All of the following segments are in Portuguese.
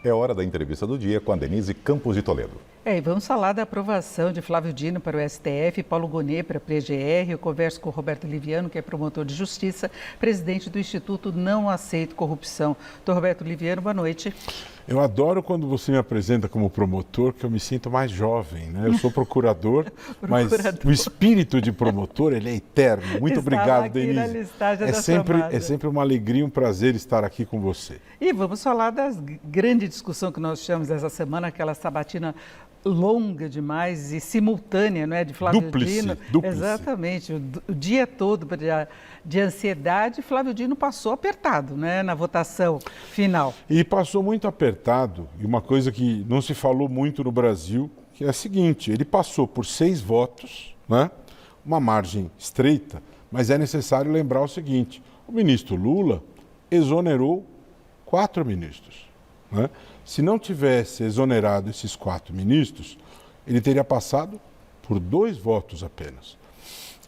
É hora da entrevista do dia com a Denise Campos de Toledo. E vamos falar da aprovação de Flávio Dino para o STF, Paulo Gonet para a PGR. Eu converso com o Roberto Liviano, que é promotor de justiça, presidente do Instituto Não Aceito Corrupção. Doutor Roberto Liviano, boa noite. Eu adoro quando você me apresenta como promotor, que eu me sinto mais jovem, né? Eu sou procurador, mas o espírito de promotor, ele é eterno. Muito obrigado, Denise. Na listagem é sempre uma alegria e um prazer estar aqui com você. E vamos falar da grande discussão que nós tivemos essa semana, aquela sabatina longa demais e simultânea, não é, de Flávio Dino. Dúplice. Exatamente, o dia todo de ansiedade, Flávio Dino passou apertado, né, na votação final. E passou muito apertado, e uma coisa que não se falou muito no Brasil, que é a seguinte, ele passou por 6 votos, né, uma margem estreita, mas é necessário lembrar o seguinte, o ministro Lula exonerou 4 ministros, né? Se não tivesse exonerado esses 4 ministros, ele teria passado por 2 votos apenas.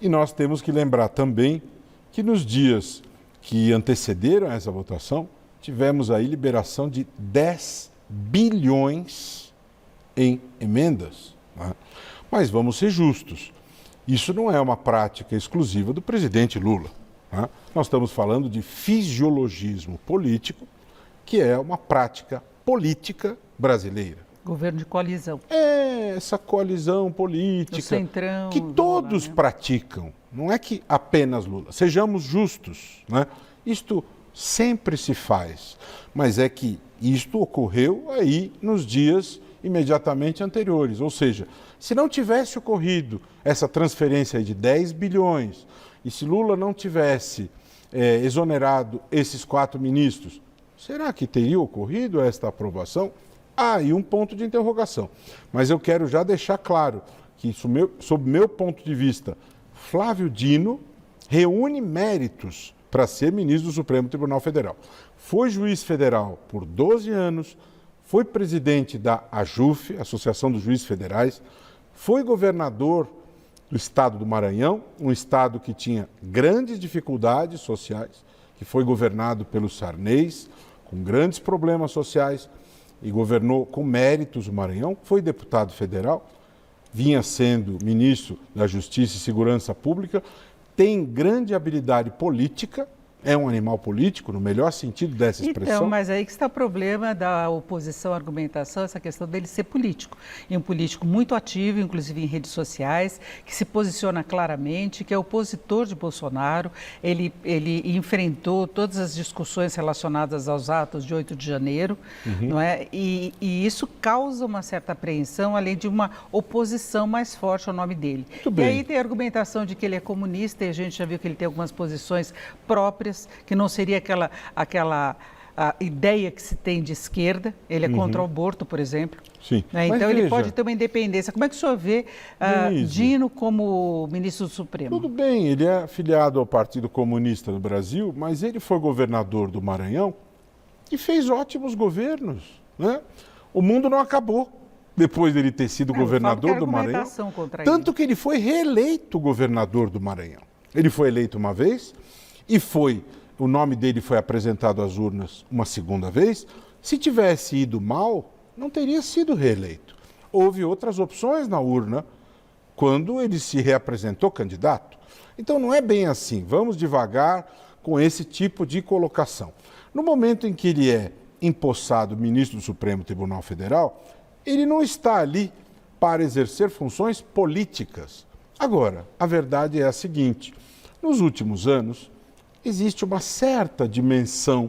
E nós temos que lembrar também que nos dias que antecederam essa votação, tivemos aí liberação de 10 bilhões em emendas, né? Mas vamos ser justos, isso não é uma prática exclusiva do presidente Lula, né? Nós estamos falando de fisiologismo político, que é uma prática política brasileira. Governo de coalizão. Essa coalizão política Centrão, que todos praticam, não é que apenas Lula. Sejamos justos, né? Isto sempre se faz, mas é que isto ocorreu aí nos dias imediatamente anteriores, ou seja, se não tivesse ocorrido essa transferência aí de 10 bilhões e se Lula não tivesse exonerado esses 4 ministros, será que teria ocorrido esta aprovação? E um ponto de interrogação. Mas eu quero já deixar claro que, sob meu ponto de vista, Flávio Dino reúne méritos para ser ministro do Supremo Tribunal Federal. Foi juiz federal por 12 anos, foi presidente da AJUF, Associação dos Juízes Federais, foi governador do estado do Maranhão, um estado que tinha grandes dificuldades sociais, que foi governado pelos Sarneys, com grandes problemas sociais, e governou com méritos o Maranhão, foi deputado federal, vinha sendo ministro da Justiça e Segurança Pública, tem grande habilidade política, é um animal político, no melhor sentido dessa expressão. Então, mas aí que está o problema da oposição à argumentação, essa questão dele ser político. E um político muito ativo, inclusive em redes sociais, que se posiciona claramente, que é opositor de Bolsonaro. Ele enfrentou todas as discussões relacionadas aos atos de 8 de janeiro, não é? E isso causa uma certa apreensão, além de uma oposição mais forte ao nome dele. Muito bem. E aí tem a argumentação de que ele é comunista, e a gente já viu que ele tem algumas posições próprias, que não seria aquela ideia que se tem de esquerda. Ele é contra o aborto, por exemplo. Sim. Né? Então ele pode ter uma independência. Como é que o senhor vê Dino como ministro do Supremo? Tudo bem, ele é afiliado ao Partido Comunista do Brasil, mas ele foi governador do Maranhão e fez ótimos governos, né? O mundo não acabou depois dele ter sido governador do Maranhão. Tanto que ele foi reeleito governador do Maranhão. Ele foi eleito uma vez e o nome dele foi apresentado às urnas uma segunda vez. Se tivesse ido mal, não teria sido reeleito. Houve outras opções na urna quando ele se reapresentou candidato. Então não é bem assim, vamos devagar com esse tipo de colocação. No momento em que ele é empossado ministro do Supremo Tribunal Federal, ele não está ali para exercer funções políticas. Agora, a verdade é a seguinte, nos últimos anos, existe uma certa dimensão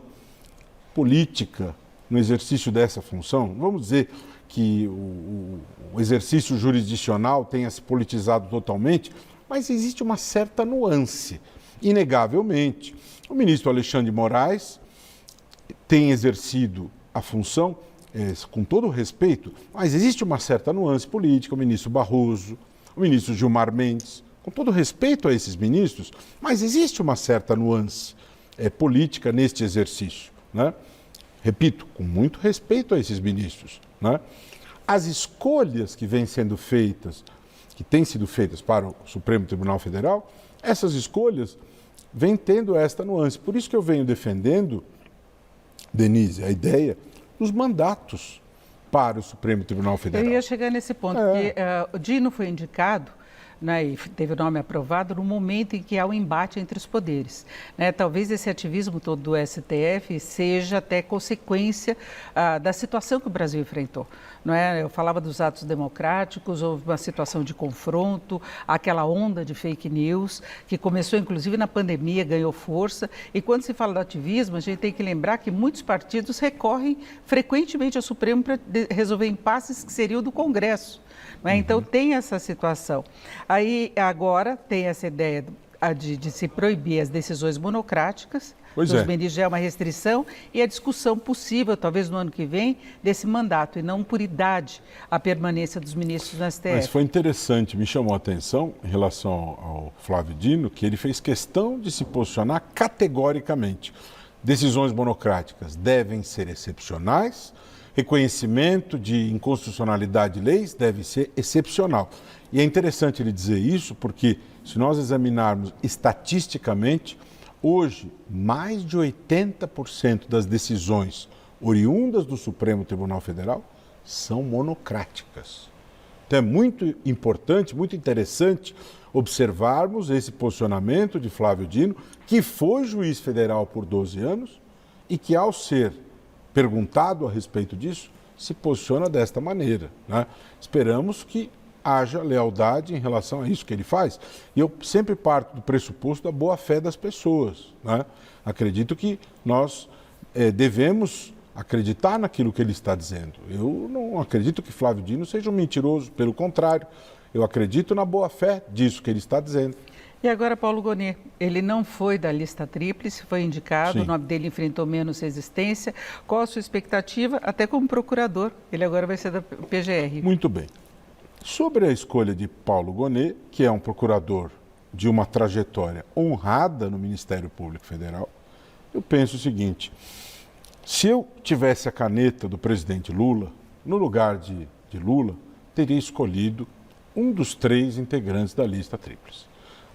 política no exercício dessa função. Vamos dizer que o exercício jurisdicional tenha se politizado totalmente, mas existe uma certa nuance, inegavelmente. O ministro Alexandre de Moraes tem exercido a função, com todo o respeito, mas existe uma certa nuance política, o ministro Barroso, o ministro Gilmar Mendes, com todo respeito a esses ministros, mas existe uma certa nuance política neste exercício, né? Repito, com muito respeito a esses ministros, né? As escolhas que têm sido feitas para o Supremo Tribunal Federal, essas escolhas vêm tendo esta nuance. Por isso que eu venho defendendo, Denise, a ideia dos mandatos para o Supremo Tribunal Federal. Eu ia chegar nesse ponto, porque o Dino foi indicado, né, e teve o nome aprovado no momento em que há um embate entre os poderes, né? Talvez esse ativismo todo do STF seja até consequência da situação que o Brasil enfrentou, não é? Eu falava dos atos democráticos, houve uma situação de confronto, aquela onda de fake news que começou inclusive na pandemia, ganhou força, e quando se fala do ativismo, a gente tem que lembrar que muitos partidos recorrem frequentemente ao Supremo para resolver impasses que seriam do Congresso. Então, tem essa situação. Aí, agora, tem essa ideia de se proibir as decisões monocráticas dos ministros, já é uma restrição, e a discussão possível, talvez no ano que vem, desse mandato, e não por idade, a permanência dos ministros no STF. Mas foi interessante, me chamou a atenção, em relação ao Flávio Dino, que ele fez questão de se posicionar categoricamente. Decisões monocráticas devem ser excepcionais, reconhecimento de inconstitucionalidade de leis deve ser excepcional. E é interessante ele dizer isso porque, se nós examinarmos estatisticamente, hoje, mais de 80% das decisões oriundas do Supremo Tribunal Federal são monocráticas. Então é muito importante, muito interessante observarmos esse posicionamento de Flávio Dino, que foi juiz federal por 12 anos e que, ao ser perguntado a respeito disso, se posiciona desta maneira, né? Esperamos que haja lealdade em relação a isso que ele faz. E eu sempre parto do pressuposto da boa-fé das pessoas, né? Acredito que nós devemos acreditar naquilo que ele está dizendo. Eu não acredito que Flávio Dino seja um mentiroso, pelo contrário, eu acredito na boa-fé disso que ele está dizendo. E agora Paulo Gonet, ele não foi da lista tríplice, foi indicado, o nome dele enfrentou menos resistência. Qual a sua expectativa, até como procurador? Ele agora vai ser da PGR. Muito bem. Sobre a escolha de Paulo Gonet, que é um procurador de uma trajetória honrada no Ministério Público Federal, eu penso o seguinte: se eu tivesse a caneta do presidente Lula, no lugar de Lula, teria escolhido um dos 3 integrantes da lista tríplice.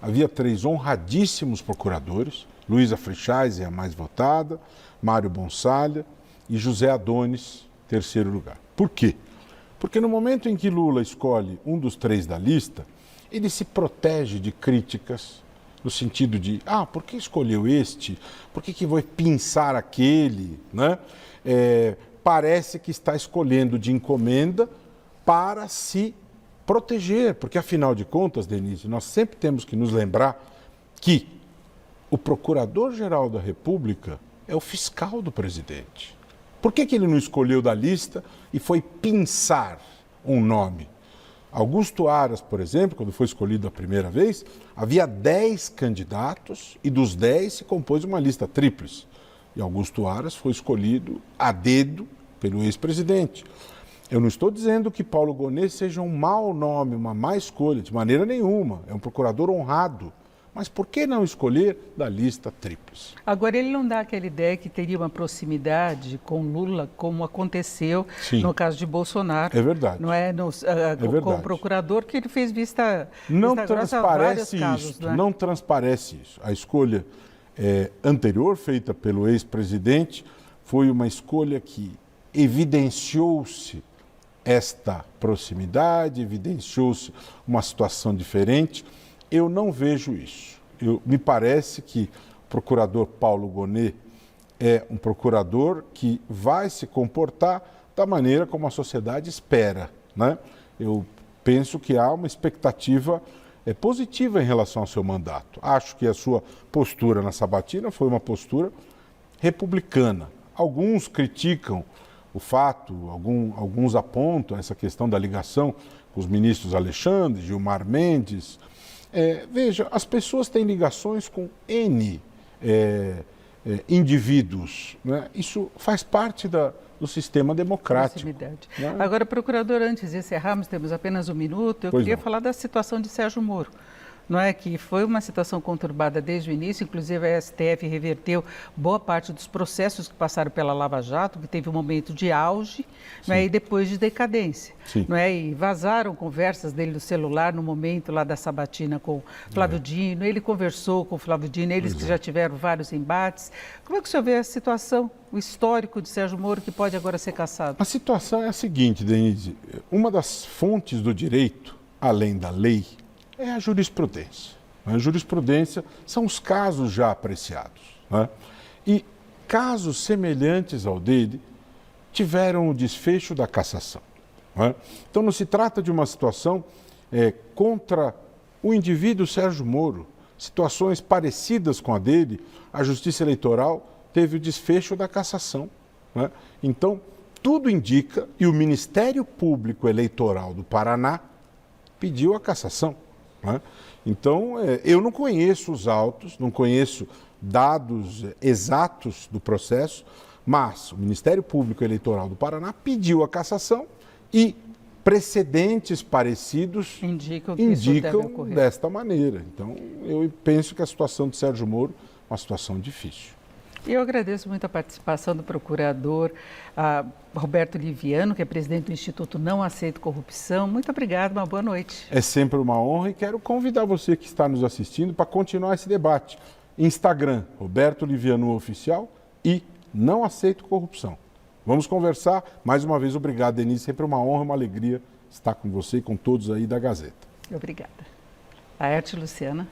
Havia 3 honradíssimos procuradores, Luísa Frechais é a mais votada, Mário Bonsalha e José Adonis, terceiro lugar. Por quê? Porque no momento em que Lula escolhe um dos 3 da lista, ele se protege de críticas, no sentido de, por que escolheu este? Por que vai pinçar aquele? Né? Parece que está escolhendo de encomenda para se proteger, porque afinal de contas, Denise, nós sempre temos que nos lembrar que o Procurador-Geral da República é o fiscal do presidente. Por que ele não escolheu da lista e foi pinçar um nome? Augusto Aras, por exemplo, quando foi escolhido a primeira vez, havia 10 candidatos e dos 10 se compôs uma lista tríplice. E Augusto Aras foi escolhido a dedo pelo ex-presidente. Eu não estou dizendo que Paulo Gonet seja um mau nome, uma má escolha, de maneira nenhuma. É um procurador honrado. Mas por que não escolher da lista tríplice? Agora, ele não dá aquela ideia que teria uma proximidade com Lula, como aconteceu no caso de Bolsonaro. É verdade. Não é? Com o procurador, que ele fez vista grossa a vários casos. Não transparece isso. A escolha anterior, feita pelo ex-presidente, foi uma escolha que evidenciou-se esta proximidade, evidenciou-se uma situação diferente. Eu não vejo isso. Me parece que o procurador Paulo Gonet é um procurador que vai se comportar da maneira como a sociedade espera, né? Eu penso que há uma expectativa positiva em relação ao seu mandato. Acho que a sua postura na sabatina foi uma postura republicana. Alguns criticam o fato, alguns apontam essa questão da ligação com os ministros Alexandre, Gilmar Mendes. Veja, as pessoas têm ligações com N indivíduos, né? Isso faz parte do sistema democrático. Né? Agora, procurador, antes de encerrarmos, temos apenas um minuto, eu queria falar da situação de Sérgio Moro. não é, que foi uma situação conturbada desde o início, inclusive a STF reverteu boa parte dos processos que passaram pela Lava Jato, que teve um momento de auge, não é, e depois de decadência. Não é, e vazaram conversas dele no celular no momento lá da sabatina com Flávio Dino, ele conversou com o Flávio Dino, eles que já tiveram vários embates. Como é que o senhor vê a situação, o histórico de Sérgio Moro, que pode agora ser cassado? A situação é a seguinte, Denise, uma das fontes do direito, além da lei, é a jurisprudência. A jurisprudência são os casos já apreciados. Né? E casos semelhantes ao dele tiveram o desfecho da cassação. Né? Então não se trata de uma situação contra o indivíduo Sérgio Moro. Situações parecidas com a dele, a Justiça Eleitoral teve o desfecho da cassação. Né? Então, tudo indica, e o Ministério Público Eleitoral do Paraná pediu a cassação. Né? Então, eu não conheço os autos, não conheço dados exatos do processo, mas o Ministério Público Eleitoral do Paraná pediu a cassação e precedentes parecidos indicam desta maneira. Então, eu penso que a situação de Sérgio Moro é uma situação difícil. Eu agradeço muito a participação do procurador Roberto Liviano, que é presidente do Instituto Não Aceito Corrupção. Muito obrigada, uma boa noite. É sempre uma honra e quero convidar você que está nos assistindo para continuar esse debate. Instagram, Roberto Liviano Oficial e Não Aceito Corrupção. Vamos conversar. Mais uma vez, obrigado, Denise. Sempre uma honra, uma alegria estar com você e com todos aí da Gazeta. Obrigada. Laerte, Luciana.